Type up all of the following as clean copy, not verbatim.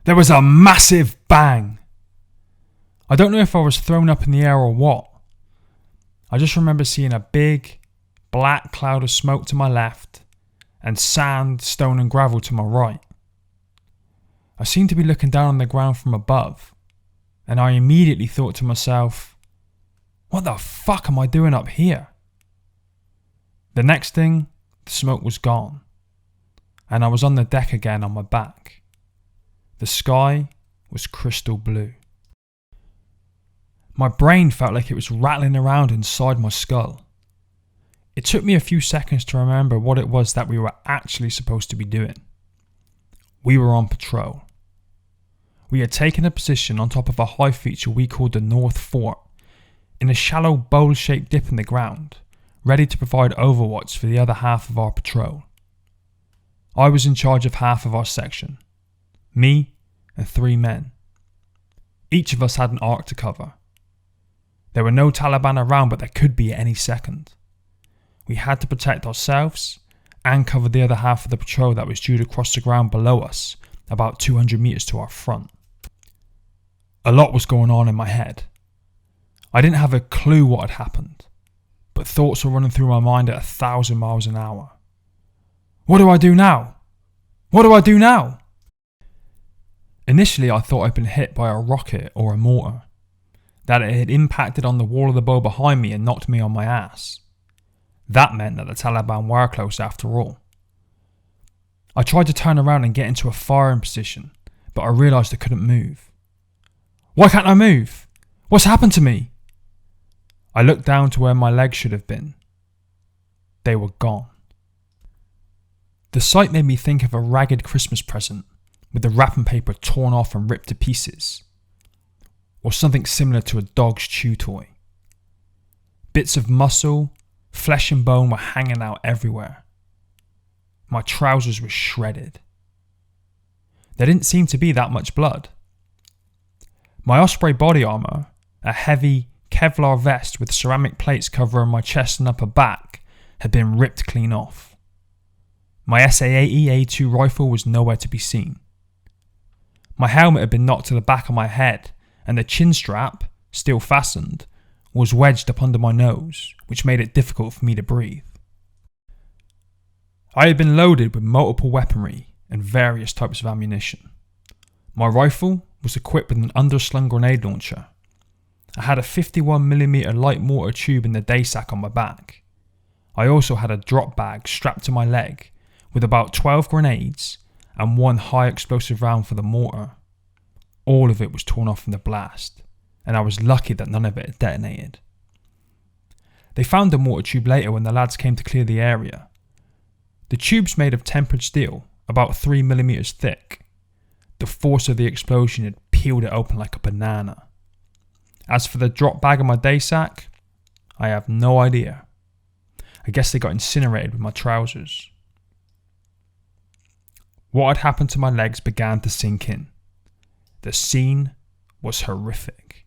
There was a massive bang. I don't know if I was thrown up in the air or what. I just remember seeing a big, black cloud of smoke to my left and sand, stone and gravel to my right. I seemed to be looking down on the ground from above, and I immediately thought to myself, what the fuck am I doing up here? The next thing, the smoke was gone, and I was on the deck again on my back. The sky was crystal blue. My brain felt like it was rattling around inside my skull. It took me a few seconds to remember what it was that we were actually supposed to be doing. We were on patrol. We had taken a position on top of a high feature we called the North Fort, in a shallow bowl-shaped dip in the ground, ready to provide overwatch for the other half of our patrol. I was in charge of half of our section, me and 3 men. Each of us had an arc to cover. There were no Taliban around, but there could be at any second. We had to protect ourselves and cover the other half of the patrol that was due to cross the ground below us, about 200 metres to our front. A lot was going on in my head. I didn't have a clue what had happened, but thoughts were running through my mind at 1,000 miles an hour. What do I do now? What do I do now? Initially I thought I'd been hit by a rocket or a mortar, that it had impacted on the wall of the bow behind me and knocked me on my ass. That meant that the Taliban were close after all. I tried to turn around and get into a firing position, but I realised I couldn't move. Why can't I move? What's happened to me? I looked down to where my legs should have been. They were gone. The sight made me think of a ragged Christmas present with the wrapping paper torn off and ripped to pieces, or something similar to a dog's chew toy. Bits of muscle, flesh and bone were hanging out everywhere. My trousers were shredded. There didn't seem to be that much blood. My Osprey body armour, a heavy Kevlar vest with ceramic plates covering my chest and upper back, had been ripped clean off. My SA-80 A2 rifle was nowhere to be seen. My helmet had been knocked to the back of my head, and the chin strap, still fastened, was wedged up under my nose, which made it difficult for me to breathe. I had been loaded with multiple weaponry and various types of ammunition. My rifle was equipped with an underslung grenade launcher. I had a 51mm light mortar tube in the day sack on my back. I also had a drop bag strapped to my leg with about 12 grenades and 1 high explosive round for the mortar. All of it was torn off in the blast, and I was lucky that none of it had detonated. They found the mortar tube later when the lads came to clear the area. The tube's made of tempered steel, about 3mm thick. The force of the explosion had peeled it open like a banana. As for the drop bag in my day sack, I have no idea. I guess they got incinerated with my trousers. What had happened to my legs began to sink in. The scene was horrific.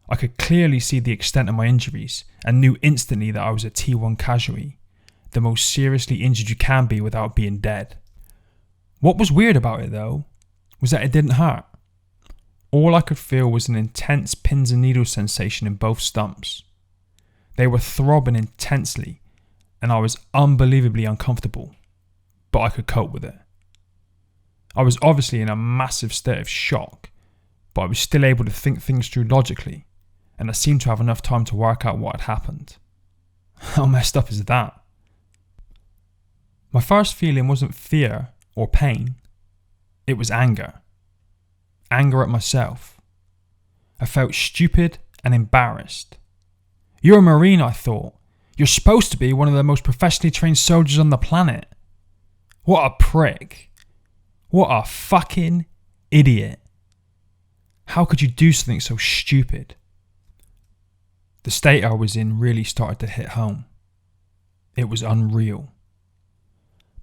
I could clearly see the extent of my injuries and knew instantly that I was a T1 casualty, the most seriously injured you can be without being dead. What was weird about it though, was that it didn't hurt. All I could feel was an intense pins and needles sensation in both stumps. They were throbbing intensely, and I was unbelievably uncomfortable, but I could cope with it. I was obviously in a massive state of shock, but I was still able to think things through logically, and I seemed to have enough time to work out what had happened. How messed up is that? My first feeling wasn't fear or pain, it was anger. Anger at myself. I felt stupid and embarrassed. You're a Marine, I thought. You're supposed to be one of the most professionally trained soldiers on the planet. What a prick. What a fucking idiot. How could you do something so stupid? The state I was in really started to hit home. It was unreal.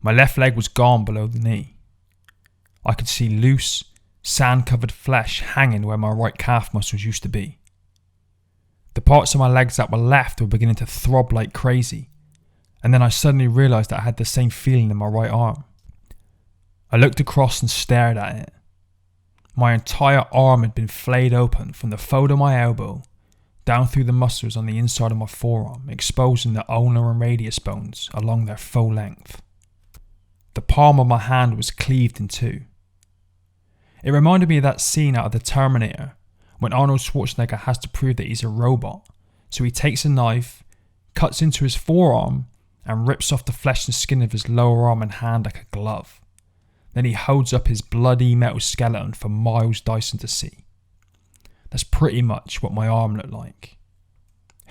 My left leg was gone below the knee. I could see loose, sand-covered flesh hanging where my right calf muscles used to be. The parts of my legs that were left were beginning to throb like crazy, and then I suddenly realised that I had the same feeling in my right arm. I looked across and stared at it. My entire arm had been flayed open from the fold of my elbow down through the muscles on the inside of my forearm, exposing the ulnar and radius bones along their full length. The palm of my hand was cleaved in two. It reminded me of that scene out of The Terminator when Arnold Schwarzenegger has to prove that he's a robot, so he takes a knife, cuts into his forearm, and rips off the flesh and skin of his lower arm and hand like a glove. Then he holds up his bloody metal skeleton for Miles Dyson to see. That's pretty much what my arm looked like.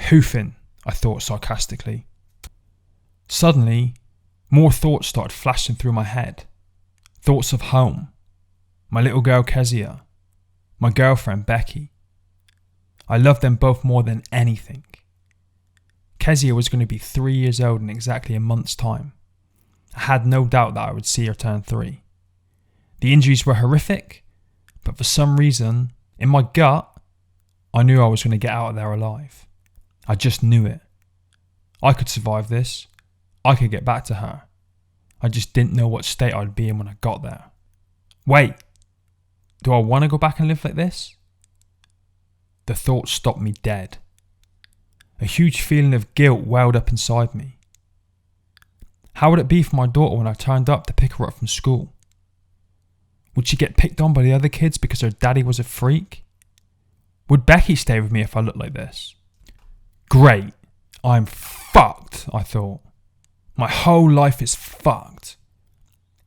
Hoofing, I thought sarcastically. Suddenly, more thoughts started flashing through my head. Thoughts of home, my little girl Kezia, my girlfriend Becky. I loved them both more than anything. Kezia was going to be 3 years old in exactly a month's time. I had no doubt that I would see her turn 3. The injuries were horrific, but for some reason, in my gut, I knew I was going to get out of there alive. I just knew it. I could survive this. I could get back to her. I just didn't know what state I'd be in when I got there. Wait, do I want to go back and live like this? The thought stopped me dead. A huge feeling of guilt welled up inside me. How would it be for my daughter when I turned up to pick her up from school? Would she get picked on by the other kids because her daddy was a freak? Would Becky stay with me if I looked like this? Great, I'm fucked, I thought. My whole life is fucked.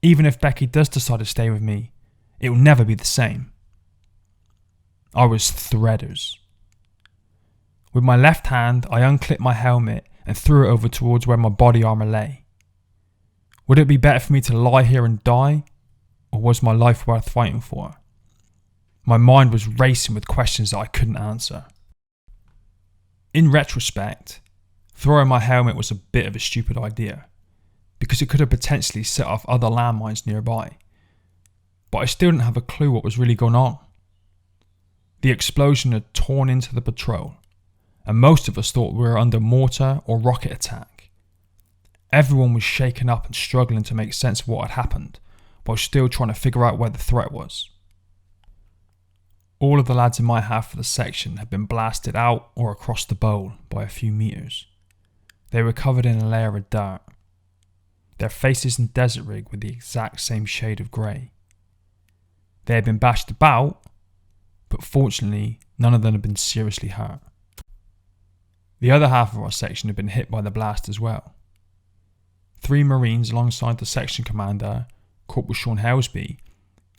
Even if Becky does decide to stay with me, it will never be the same. I was threaders. With my left hand, I unclipped my helmet and threw it over towards where my body armour lay. Would it be better for me to lie here and die, or was my life worth fighting for? My mind was racing with questions that I couldn't answer. In retrospect, throwing my helmet was a bit of a stupid idea, because it could have potentially set off other landmines nearby. But I still didn't have a clue what was really going on. The explosion had torn into the patrol, and most of us thought we were under mortar or rocket attack. Everyone was shaken up and struggling to make sense of what had happened, while still trying to figure out where the threat was. All of the lads in my half of the section had been blasted out or across the bowl by a few meters. They were covered in a layer of dirt. Their faces and desert rig were the exact same shade of grey. They had been bashed about, but fortunately none of them had been seriously hurt. The other half of our section had been hit by the blast as well. 3 Marines alongside the section commander, Corporal Sean Helsby,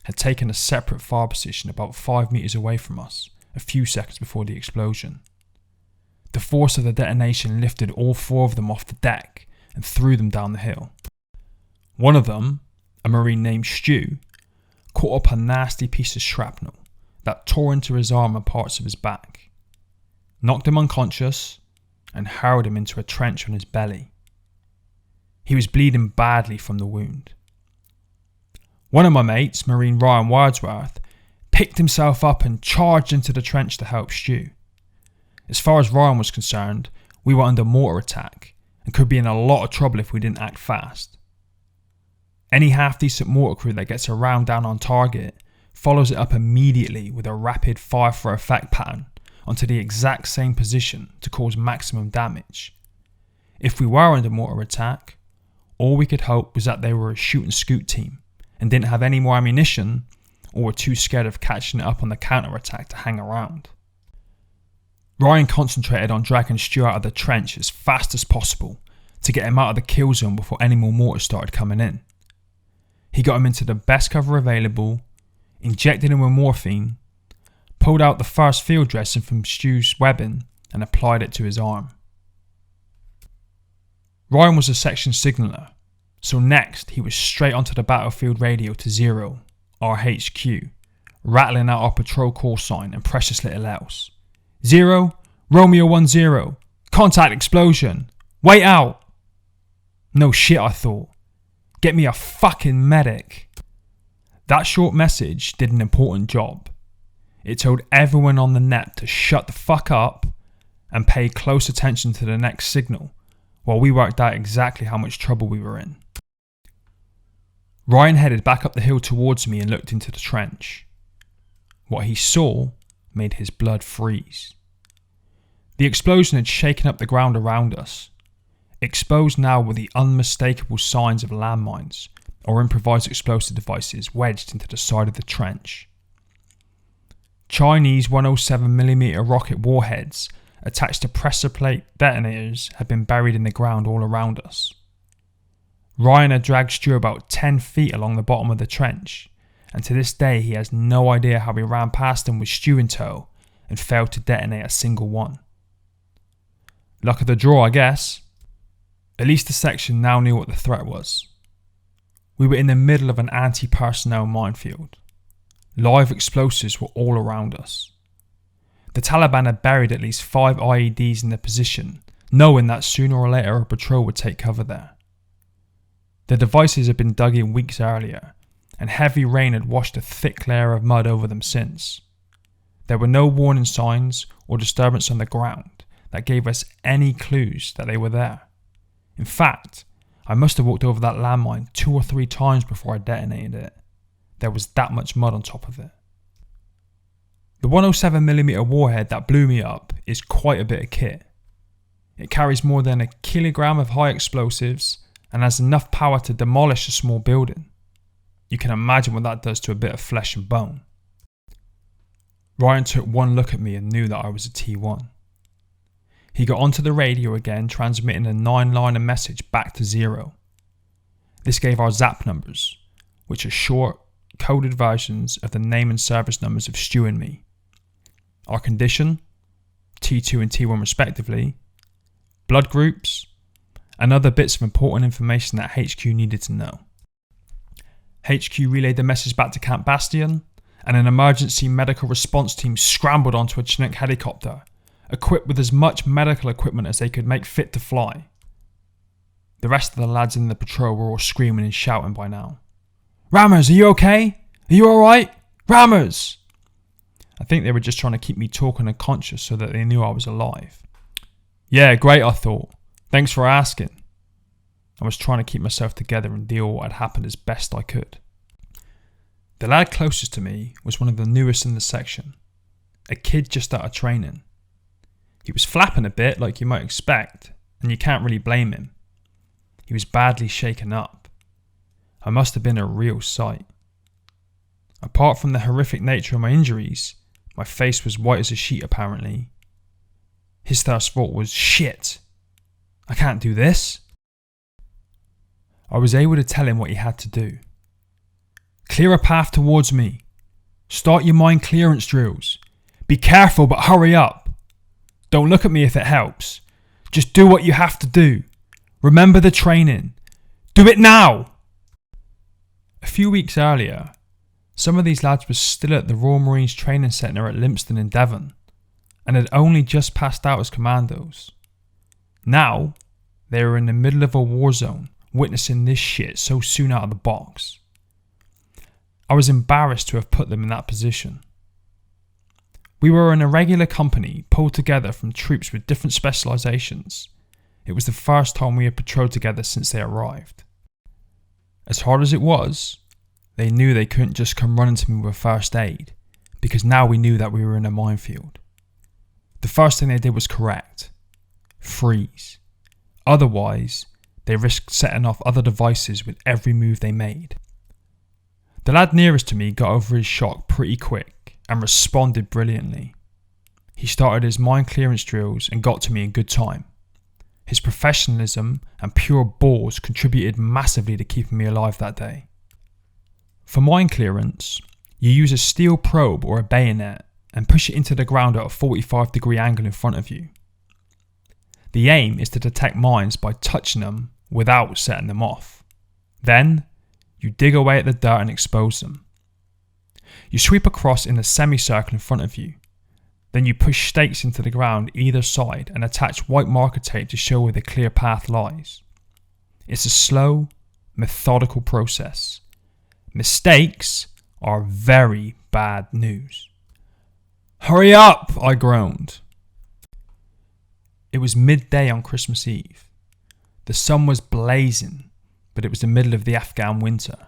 had taken a separate fire position about 5 metres away from us a few seconds before the explosion. The force of the detonation lifted all 4 of them off the deck and threw them down the hill. One of them, a Marine named Stu, caught up a nasty piece of shrapnel that tore into his arm and parts of his back, knocked him unconscious, and hurled him into a trench on his belly. He was bleeding badly from the wound. One of my mates, Marine Ryan Wordsworth, picked himself up and charged into the trench to help Stu. As far as Ryan was concerned, we were under mortar attack and could be in a lot of trouble if we didn't act fast. Any half-decent mortar crew that gets a round down on target follows it up immediately with a rapid fire for effect pattern onto the exact same position to cause maximum damage. If we were under mortar attack, all we could hope was that they were a shoot and scoot team and didn't have any more ammunition, or were too scared of catching it up on the counter-attack to hang around. Ryan concentrated on dragging Stu out of the trench as fast as possible to get him out of the kill zone before any more mortars started coming in. He got him into the best cover available, injected him with morphine, pulled out the first field dressing from Stu's webbing and applied it to his arm. Ryan was a section signaller, so next he was straight onto the battlefield radio to 0, our HQ, rattling out our patrol call sign and precious little else. 0, Romeo 10, contact explosion, wait out. No shit, I thought. Get me a fucking medic. That short message did an important job. It told everyone on the net to shut the fuck up and pay close attention to the next signal while we worked out exactly how much trouble we were in. Ryan headed back up the hill towards me and looked into the trench. What he saw made his blood freeze. The explosion had shaken up the ground around us. Exposed now were the unmistakable signs of landmines or improvised explosive devices wedged into the side of the trench. Chinese 107mm rocket warheads attached to pressure plate detonators had been buried in the ground all around us. Ryan had dragged Stu about 10 feet along the bottom of the trench, and to this day he has no idea how we ran past him with Stu in tow and failed to detonate a single one. Luck of the draw, I guess. At least the section now knew what the threat was. We were in the middle of an anti-personnel minefield. Live explosives were all around us. The Taliban had buried at least 5 IEDs in their position, knowing that sooner or later a patrol would take cover there. The devices had been dug in weeks earlier, and heavy rain had washed a thick layer of mud over them since. There were no warning signs or disturbance on the ground that gave us any clues that they were there. In fact, I must have walked over that landmine 2 or 3 times before I detonated it. There was that much mud on top of it. The 107mm warhead that blew me up is quite a bit of kit. It carries more than 1 kilogram of high explosives and has enough power to demolish a small building. You can imagine what that does to a bit of flesh and bone. Ryan took one look at me and knew that I was a T1. He got onto the radio again, transmitting a 9-liner message back to 0. This gave our ZAP numbers, which are short, coded versions of the name and service numbers of Stu and me. Our condition, T2 and T1 respectively, blood groups, and other bits of important information that HQ needed to know. HQ relayed the message back to Camp Bastion, and an emergency medical response team scrambled onto a Chinook helicopter, equipped with as much medical equipment as they could make fit to fly. The rest of the lads in the patrol were all screaming and shouting by now. "Rammers, are you okay? Are you alright? Rammers!" I think they were just trying to keep me talking and conscious so that they knew I was alive. "Yeah, great," I thought. "Thanks for asking." I was trying to keep myself together and deal with what had happened as best I could. The lad closest to me was one of the newest in the section, a kid just out of training. He was flapping a bit like you might expect, and you can't really blame him. He was badly shaken up. I must have been a real sight. Apart from the horrific nature of my injuries, my face was white as a sheet apparently. His first thought was, "Shit, I can't do this." I was able to tell him what he had to do. "Clear a path towards me. Start your mine clearance drills. Be careful but hurry up. Don't look at me if it helps. Just do what you have to do. Remember the training. Do it now!" A few weeks earlier, some of these lads were still at the Royal Marines Training Centre at Lympstone in Devon and had only just passed out as commandos. Now, they were in the middle of a war zone, witnessing this shit so soon out of the box. I was embarrassed to have put them in that position. We were an irregular company pulled together from troops with different specialisations. It was the first time we had patrolled together since they arrived. As hard as it was, they knew they couldn't just come running to me with first aid, because now we knew that we were in a minefield. The first thing they did was correct. Freeze. Otherwise, they risked setting off other devices with every move they made. The lad nearest to me got over his shock pretty quick and responded brilliantly. He started his mine clearance drills and got to me in good time. His professionalism and pure balls contributed massively to keeping me alive that day. For mine clearance, you use a steel probe or a bayonet and push it into the ground at a 45-degree angle in front of you. The aim is to detect mines by touching them without setting them off. Then, you dig away at the dirt and expose them. You sweep across in a semicircle in front of you. Then you push stakes into the ground either side and attach white marker tape to show where the clear path lies. It's a slow, methodical process. Mistakes are very bad news. "Hurry up!" I groaned. It was midday on Christmas Eve. The sun was blazing, but it was the middle of the Afghan winter.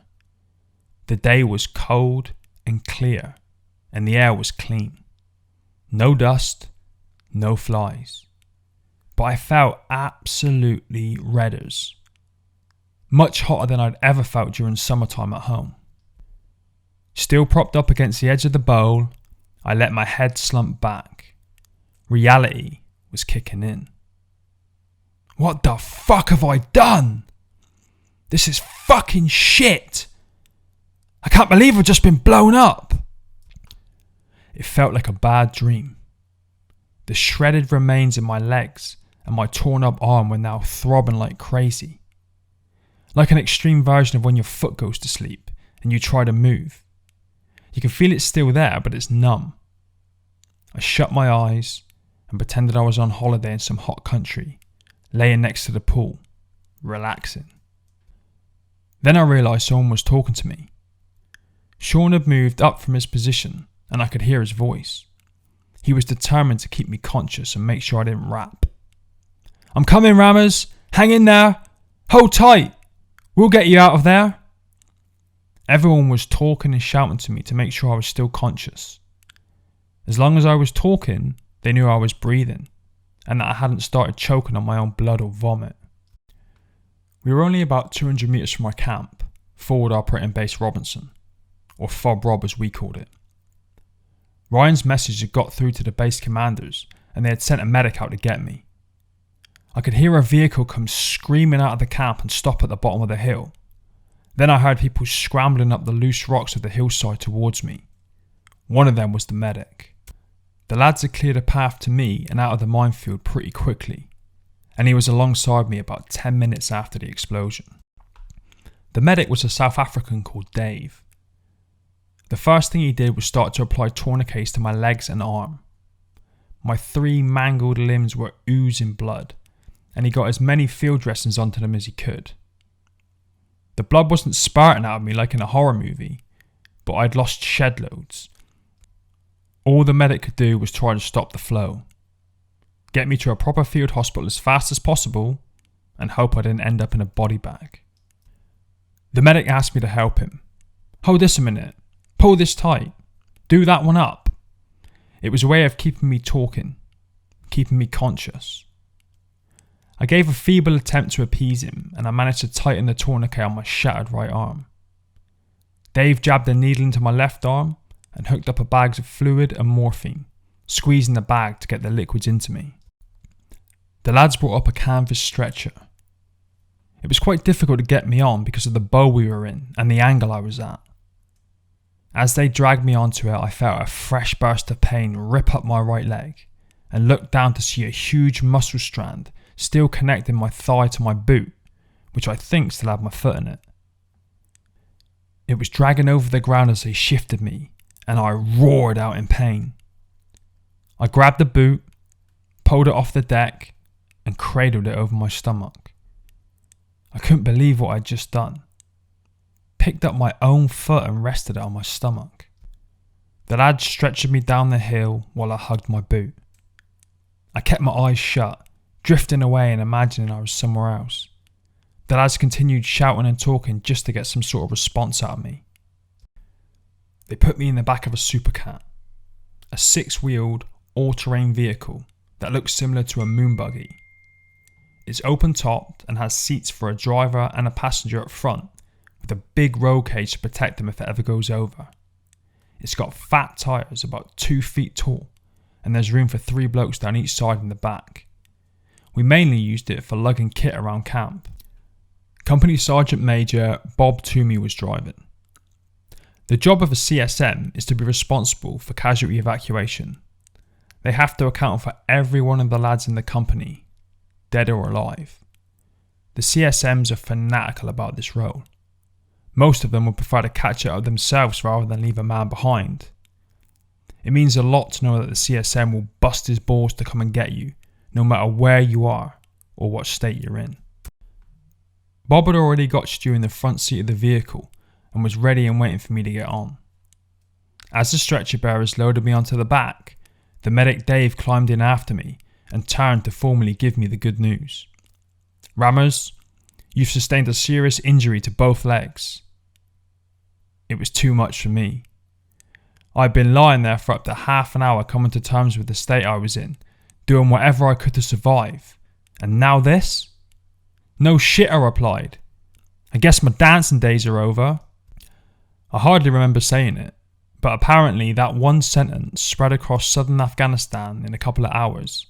The day was cold and clear, and the air was clean. No dust, no flies. But I felt absolutely redders. Much hotter than I'd ever felt during summertime at home. Still propped up against the edge of the bowl, I let my head slump back. Reality was kicking in. What the fuck have I done? This is fucking shit. I can't believe I've just been blown up. It felt like a bad dream. The shredded remains in my legs and my torn up arm were now throbbing like crazy. Like an extreme version of when your foot goes to sleep and you try to move. You can feel it's still there, but it's numb. I shut my eyes and pretended I was on holiday in some hot country, laying next to the pool, relaxing. Then I realised someone was talking to me. Sean had moved up from his position and I could hear his voice. He was determined to keep me conscious and make sure I didn't rap. I'm coming, Rammers. Hang in there. Hold tight. We'll get you out of there. Everyone was talking and shouting to me to make sure I was still conscious. As long as I was talking, they knew I was breathing and that I hadn't started choking on my own blood or vomit. We were only about 200 metres from our camp, Forward Operating Base Robinson, or FOB Rob as we called it. Ryan's message had got through to the base commanders and they had sent a medic out to get me. I could hear a vehicle come screaming out of the camp and stop at the bottom of the hill. Then I heard people scrambling up the loose rocks of the hillside towards me. One of them was the medic. The lads had cleared a path to me and out of the minefield pretty quickly, and he was alongside me about 10 minutes after the explosion. The medic was a South African called Dave. The first thing he did was start to apply tourniquets to my legs and arm. My 3 mangled limbs were oozing blood, and he got as many field dressings onto them as he could. The blood wasn't spurting out of me like in a horror movie, but I'd lost shed loads. All the medic could do was try to stop the flow, get me to a proper field hospital as fast as possible, and hope I didn't end up in a body bag. The medic asked me to help him. Hold this a minute, pull this tight, do that one up. It was a way of keeping me talking, keeping me conscious. I gave a feeble attempt to appease him and I managed to tighten the tourniquet on my shattered right arm. Dave jabbed a needle into my left arm and hooked up a bag of fluid and morphine, squeezing the bag to get the liquids into me. The lads brought up a canvas stretcher. It was quite difficult to get me on because of the bow we were in and the angle I was at. As they dragged me onto it, I felt a fresh burst of pain rip up my right leg and looked down to see a huge muscle strand still connecting my thigh to my boot, which I think still had my foot in it. It was dragging over the ground as they shifted me, and I roared out in pain. I grabbed the boot, pulled it off the deck, and cradled it over my stomach. I couldn't believe what I'd just done. Picked up my own foot and rested it on my stomach. The lad stretched me down the hill while I hugged my boot. I kept my eyes shut, drifting away and imagining I was somewhere else. The lads continued shouting and talking just to get some sort of response out of me. They put me in the back of a supercat, a 6-wheeled, all-terrain vehicle that looks similar to a moon buggy. It's open-topped and has seats for a driver and a passenger up front, with a big roll cage to protect them if it ever goes over. It's got fat tyres about 2 feet tall, and there's room for 3 blokes down each side in the back. We mainly used it for lugging kit around camp. Company Sergeant Major Bob Toomey was driving. The job of a CSM is to be responsible for casualty evacuation. They have to account for every one of the lads in the company, dead or alive. The CSMs are fanatical about this role. Most of them would prefer to catch it up themselves rather than leave a man behind. It means a lot to know that the CSM will bust his balls to come and get you, no matter where you are or what state you're in. Bob had already got Stu in the front seat of the vehicle and was ready and waiting for me to get on. As the stretcher bearers loaded me onto the back, the medic Dave climbed in after me and turned to formally give me the good news. Rammers, you've sustained a serious injury to both legs. It was too much for me. I'd been lying there for up to half an hour coming to terms with the state I was in, doing whatever I could to survive. And now this? No shit, I replied. I guess my dancing days are over. I hardly remember saying it, but apparently that one sentence spread across southern Afghanistan in a couple of hours,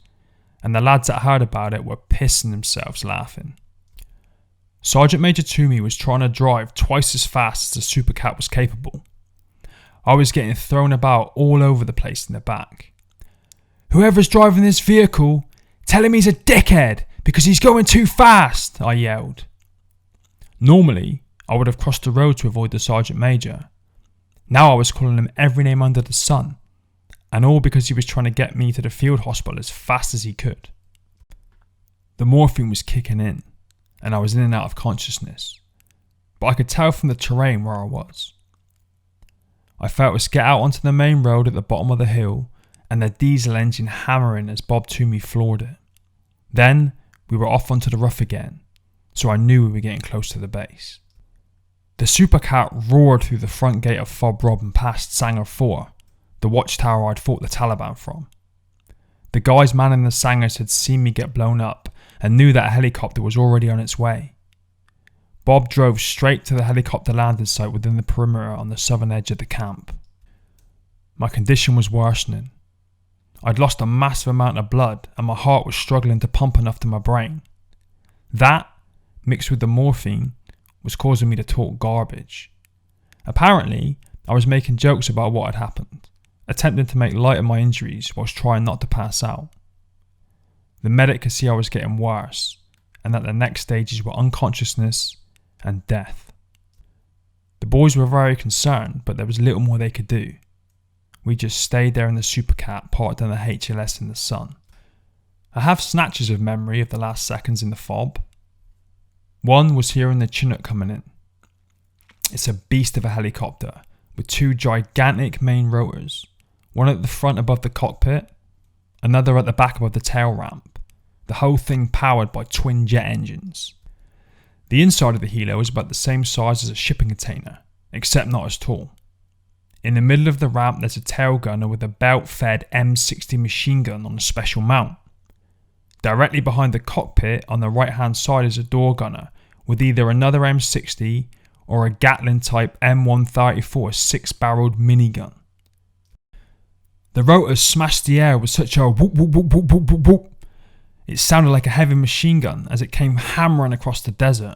and the lads that heard about it were pissing themselves laughing. Sergeant Major Toomey was trying to drive twice as fast as the Super Cat was capable. I was getting thrown about all over the place in the back. Whoever's driving this vehicle, tell him he's a dickhead because he's going too fast, I yelled. Normally, I would have crossed the road to avoid the Sergeant Major. Now I was calling him every name under the sun, and all because he was trying to get me to the field hospital as fast as he could. The morphine was kicking in, and I was in and out of consciousness, but I could tell from the terrain where I was. I felt us get out onto the main road at the bottom of the hill, and the diesel engine hammering as Bob Toomey floored it. Then we were off onto the rough again, so I knew we were getting close to the base. The Super Cat roared through the front gate of Fob Rob and past Sanger 4, the watchtower I'd fought the Taliban from. The guys manning the Sangers had seen me get blown up and knew that a helicopter was already on its way. Bob drove straight to the helicopter landing site within the perimeter on the southern edge of the camp. My condition was worsening. I'd lost a massive amount of blood and my heart was struggling to pump enough to my brain. That, mixed with the morphine, was causing me to talk garbage. Apparently, I was making jokes about what had happened, attempting to make light of my injuries whilst trying not to pass out. The medic could see I was getting worse, and that the next stages were unconsciousness and death. The boys were very concerned, but there was little more they could do. We just stayed there in the Super Cat parked on the HLS in the sun. I have snatches of memory of the last seconds in the fob. One was hearing the Chinook coming in. It's a beast of a helicopter with two gigantic main rotors, one at the front above the cockpit, another at the back above the tail ramp, the whole thing powered by twin jet engines. The inside of the helo is about the same size as a shipping container, except not as tall. In the middle of the ramp there's a tail gunner with a belt-fed M60 machine gun on a special mount. Directly behind the cockpit on the right hand side is a door gunner with either another M60 or a Gatling type M134 6-barreled minigun. The rotors smashed the air with such a whoop whoop whoop whoop whoop whoop whoop. It sounded like a heavy machine gun as it came hammering across the desert.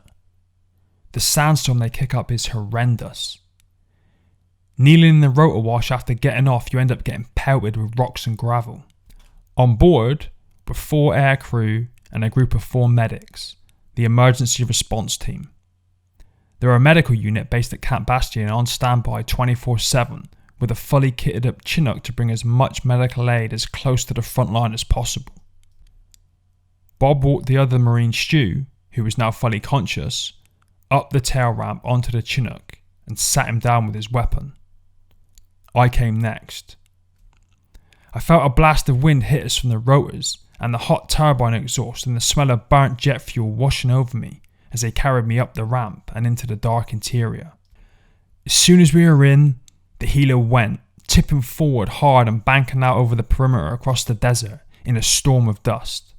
The sandstorm they kick up is horrendous. Kneeling in the rotor wash after getting off, you end up getting pelted with rocks and gravel. On board were 4 air crew and a group of 4 medics, the emergency response team. They're a medical unit based at Camp Bastion on standby 24/7 with a fully kitted up Chinook to bring as much medical aid as close to the front line as possible. Bob walked the other Marine Stu, who was now fully conscious, up the tail ramp onto the Chinook and sat him down with his weapon. I came next. I felt a blast of wind hit us from the rotors and the hot turbine exhaust and the smell of burnt jet fuel washing over me as they carried me up the ramp and into the dark interior. As soon as we were in, the helo went, tipping forward hard and banking out over the perimeter across the desert in a storm of dust.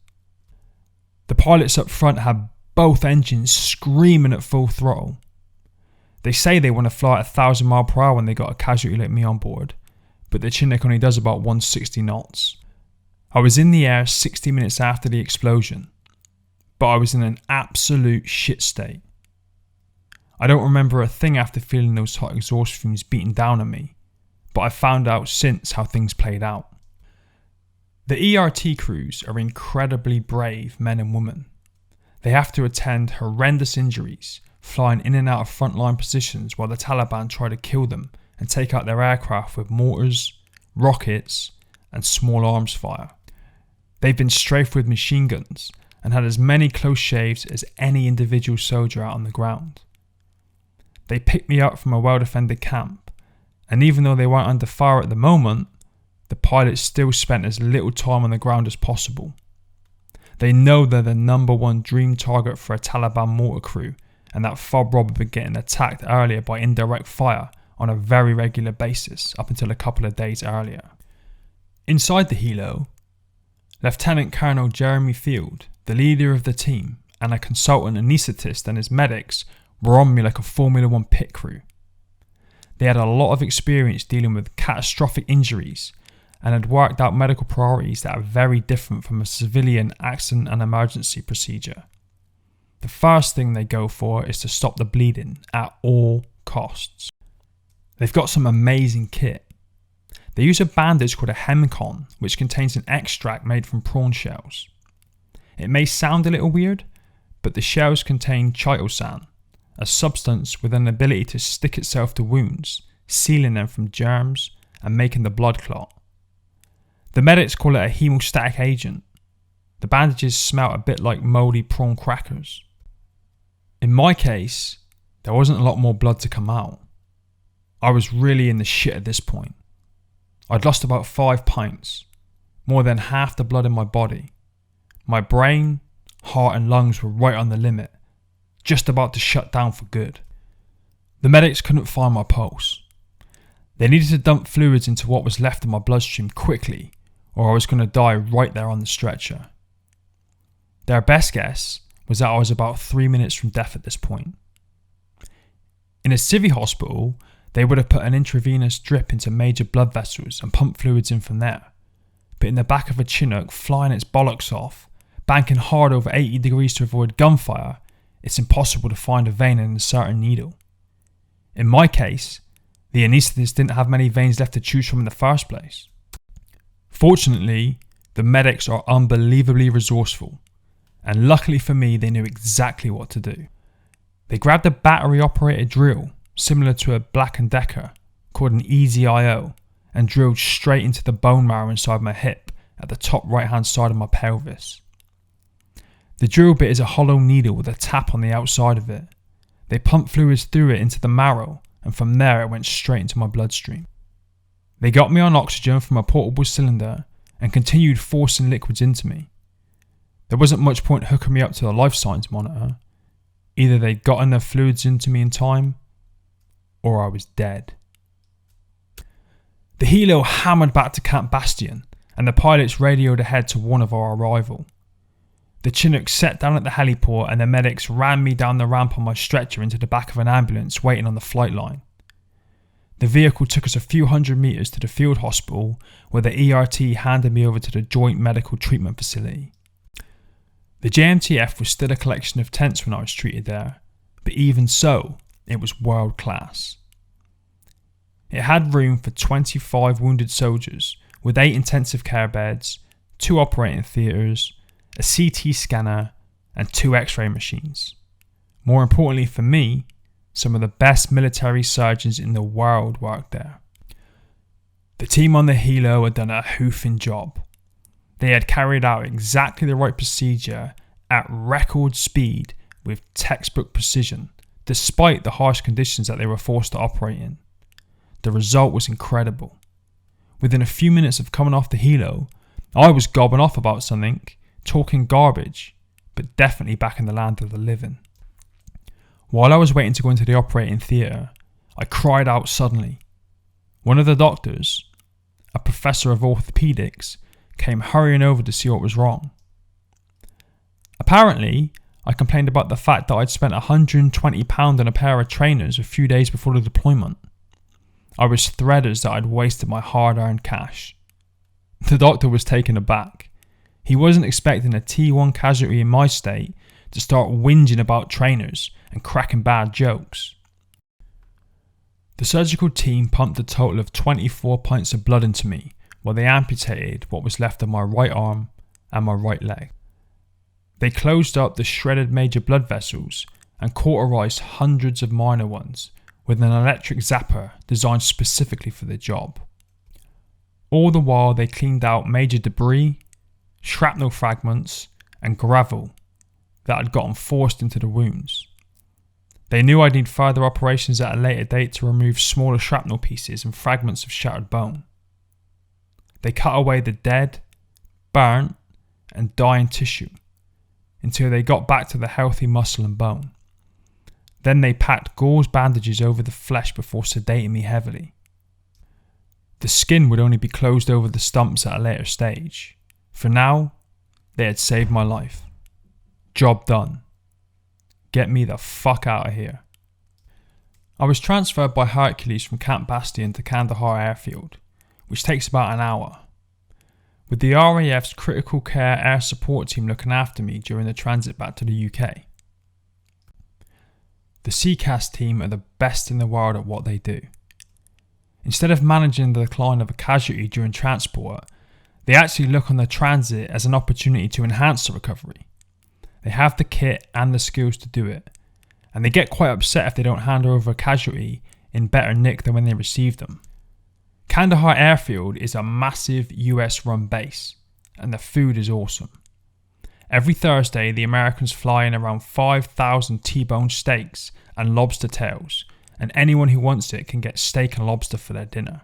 The pilots up front had both engines screaming at full throttle. They say they want to fly at 1,000 miles per hour when they got a casualty like me on board, but the Chinook only does about 160 knots. I was in the air 60 minutes after the explosion, but I was in an absolute shit state. I don't remember a thing after feeling those hot exhaust fumes beating down on me, but I've found out since how things played out. The ERT crews are incredibly brave men and women. They have to attend horrendous injuries, flying in and out of frontline positions while the Taliban try to kill them and take out their aircraft with mortars, rockets, and small arms fire. They've been strafed with machine guns and had as many close shaves as any individual soldier out on the ground. They picked me up from a well-defended camp, and even though they weren't under fire at the moment, the pilots still spent as little time on the ground as possible. They know they're the number one dream target for a Taliban mortar crew, and that Fob Rob had been getting attacked earlier by indirect fire on a very regular basis up until a couple of days earlier. Inside the helo, Lieutenant Colonel Jeremy Field, the leader of the team, and a consultant anaesthetist and his medics were on me like a Formula One pit crew. They had a lot of experience dealing with catastrophic injuries and had worked out medical priorities that are very different from a civilian accident and emergency procedure. The first thing they go for is to stop the bleeding at all costs. They've got some amazing kit. They use a bandage called a hemicon, which contains an extract made from prawn shells. It may sound a little weird, but the shells contain chitosan, a substance with an ability to stick itself to wounds, sealing them from germs and making the blood clot. The medics call it a hemostatic agent. The bandages smelt a bit like mouldy prawn crackers. In my case, there wasn't a lot more blood to come out. I was really in the shit at this point. I'd lost about 5 pints, more than half the blood in my body. My brain, heart and lungs were right on the limit, just about to shut down for good. The medics couldn't find my pulse. They needed to dump fluids into what was left of my bloodstream quickly, or I was going to die right there on the stretcher. Their best guess was that I was about 3 minutes from death at this point. In a civvy hospital, they would have put an intravenous drip into major blood vessels and pumped fluids in from there. But in the back of a Chinook flying its bollocks off, banking hard over 80 degrees to avoid gunfire, it's impossible to find a vein and insert a needle. In my case, the anaesthetist didn't have many veins left to choose from in the first place. Fortunately, the medics are unbelievably resourceful, and luckily for me, they knew exactly what to do. They grabbed a battery-operated drill, similar to a Black & Decker, called an Easy-IO, and drilled straight into the bone marrow inside my hip at the top right-hand side of my pelvis. The drill bit is a hollow needle with a tap on the outside of it. They pumped fluids through it into the marrow, and from there it went straight into my bloodstream. They got me on oxygen from a portable cylinder and continued forcing liquids into me. There wasn't much point hooking me up to the life signs monitor. Either they'd got enough fluids into me in time, or I was dead. The helo hammered back to Camp Bastion, and the pilots radioed ahead to warn of our arrival. The Chinook set down at the heliport, and the medics ran me down the ramp on my stretcher into the back of an ambulance waiting on the flight line. The vehicle took us a few hundred metres to the field hospital, where the ERT handed me over to the Joint Medical Treatment Facility. The JMTF was still a collection of tents when I was treated there, but even so, it was world class. It had room for 25 wounded soldiers, with 8 intensive care beds, 2 operating theatres, a CT scanner, and 2 X-ray machines. More importantly for me, some of the best military surgeons in the world worked there. The team on the helo had done a hoofing job. They had carried out exactly the right procedure at record speed with textbook precision, despite the harsh conditions that they were forced to operate in. The result was incredible. Within a few minutes of coming off the helo, I was gobbing off about something, talking garbage, but definitely back in the land of the living. While I was waiting to go into the operating theatre, I cried out suddenly. One of the doctors, a professor of orthopaedics, came hurrying over to see what was wrong. Apparently, I complained about the fact that I'd spent £120 on a pair of trainers a few days before the deployment. I was threaders that I'd wasted my hard-earned cash. The doctor was taken aback. He wasn't expecting a T1 casualty in my state to start whinging about trainers and cracking bad jokes. The surgical team pumped a total of 24 pints of blood into me while they amputated what was left of my right arm and my right leg. They closed up the shredded major blood vessels and cauterized hundreds of minor ones with an electric zapper designed specifically for the job. All the while they cleaned out major debris, shrapnel fragments and gravel that had gotten forced into the wounds. They knew I'd need further operations at a later date to remove smaller shrapnel pieces and fragments of shattered bone. They cut away the dead, burnt and dying tissue until they got back to the healthy muscle and bone. Then they packed gauze bandages over the flesh before sedating me heavily. The skin would only be closed over the stumps at a later stage. For now, they had saved my life. Job done. Get me the fuck out of here. I was transferred by Hercules from Camp Bastion to Kandahar Airfield, which takes about an hour, with the RAF's critical care air support team looking after me during the transit back to the UK. The CCAS team are the best in the world at what they do. Instead of managing the decline of a casualty during transport, they actually look on the transit as an opportunity to enhance the recovery. They have the kit and the skills to do it, and they get quite upset if they don't hand over a casualty in better nick than when they received them. Kandahar Airfield is a massive US-run base, and the food is awesome. Every Thursday, the Americans fly in around 5,000 T-bone steaks and lobster tails, and anyone who wants it can get steak and lobster for their dinner.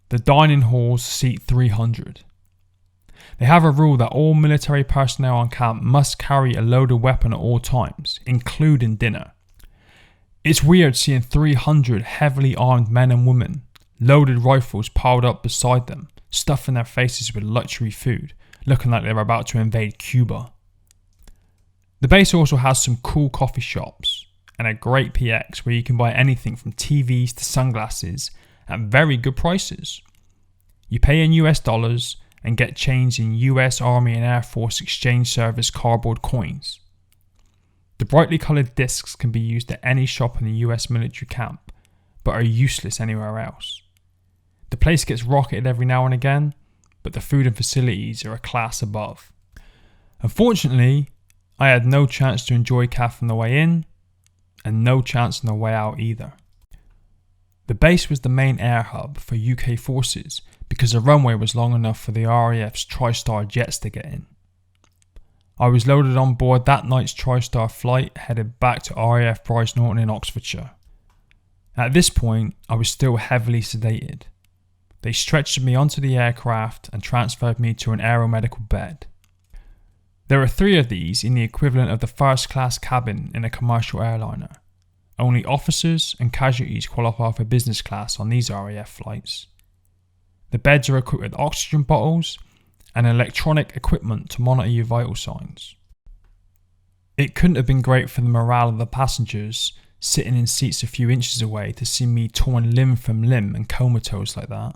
The dining halls seat 300. They have a rule that all military personnel on camp must carry a loaded weapon at all times, including dinner. It's weird seeing 300 heavily armed men and women, loaded rifles piled up beside them, stuffing their faces with luxury food, looking like they're about to invade Cuba. The base also has some cool coffee shops and a great PX where you can buy anything from TVs to sunglasses at very good prices. You pay in US dollars and get change in US Army and Air Force Exchange Service cardboard coins. The brightly coloured discs can be used at any shop in the US military camp, but are useless anywhere else. The place gets rocketed every now and again, but the food and facilities are a class above. Unfortunately, I had no chance to enjoy CAF on the way in, and no chance on the way out either. The base was the main air hub for UK forces because the runway was long enough for the RAF's TriStar jets to get in. I was loaded on board that night's TriStar flight headed back to RAF Bryce Norton in Oxfordshire. At this point, I was still heavily sedated. They stretched me onto the aircraft and transferred me to an aeromedical bed. There are 3 of these in the equivalent of the first class cabin in a commercial airliner. Only officers and casualties qualify for business class on these RAF flights. The beds are equipped with oxygen bottles and electronic equipment to monitor your vital signs. It couldn't have been great for the morale of the passengers sitting in seats a few inches away to see me torn limb from limb and comatose like that.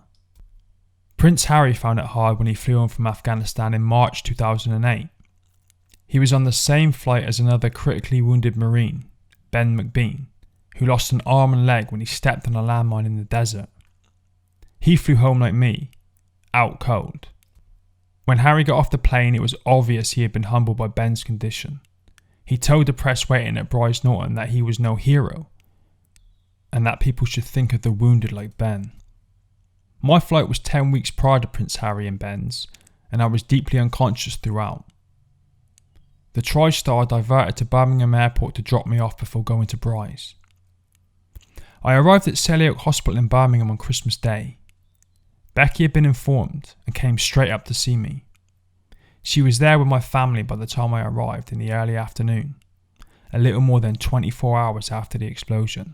Prince Harry found it hard when he flew home from Afghanistan in March 2008. He was on the same flight as another critically wounded Marine, Ben McBean, who lost an arm and leg when he stepped on a landmine in the desert. He flew home like me, out cold. When Harry got off the plane, it was obvious he had been humbled by Ben's condition. He told the press waiting at Bryce Norton that he was no hero, and that people should think of the wounded like Ben. My flight was 10 weeks prior to Prince Harry and Ben's, and I was deeply unconscious throughout. The TriStar diverted to Birmingham Airport to drop me off before going to Bryce. I arrived at Selly Oak Hospital in Birmingham on Christmas Day. Becky had been informed and came straight up to see me. She was there with my family by the time I arrived in the early afternoon, a little more than 24 hours after the explosion.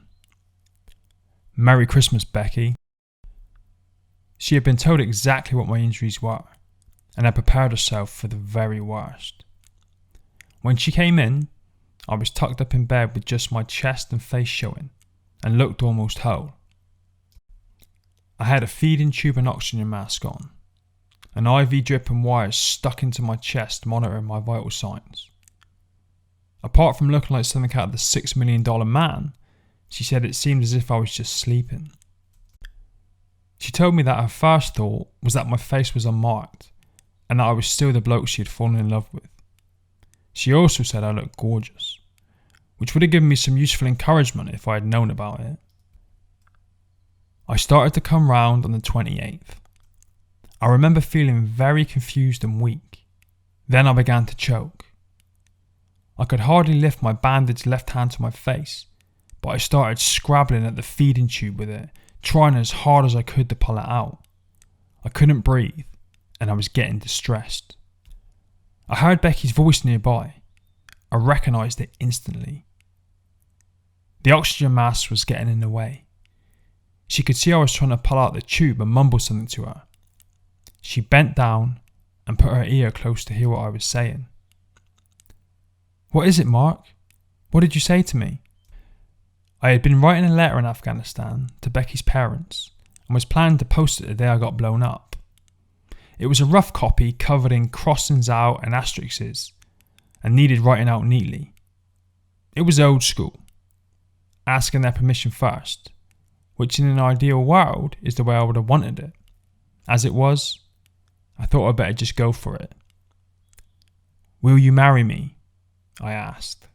Merry Christmas, Becky. She had been told exactly what my injuries were, and had prepared herself for the very worst. When she came in, I was tucked up in bed with just my chest and face showing, and looked almost whole. I had a feeding tube and oxygen mask on, an IV drip and wires stuck into my chest monitoring my vital signs. Apart from looking like something out of the $6 Million Man, she said it seemed as if I was just sleeping. She told me that her first thought was that my face was unmarked, and that I was still the bloke she had fallen in love with. She also said I looked gorgeous, which would have given me some useful encouragement if I had known about it. I started to come round on the 28th. I remember feeling very confused and weak. Then I began to choke. I could hardly lift my bandaged left hand to my face, but I started scrabbling at the feeding tube with it, trying as hard as I could to pull it out. I couldn't breathe, and I was getting distressed. I heard Becky's voice nearby. I recognised it instantly. The oxygen mask was getting in the way. She could see I was trying to pull out the tube and mumble something to her. She bent down and put her ear close to hear what I was saying. "What is it, Mark? What did you say to me?" I had been writing a letter in Afghanistan to Becky's parents and was planning to post it the day I got blown up. It was a rough copy covered in crossings out and asterisks and needed writing out neatly. It was old school, asking their permission first, which in an ideal world is the way I would have wanted it. As it was, I thought I'd better just go for it. "Will you marry me?" I asked.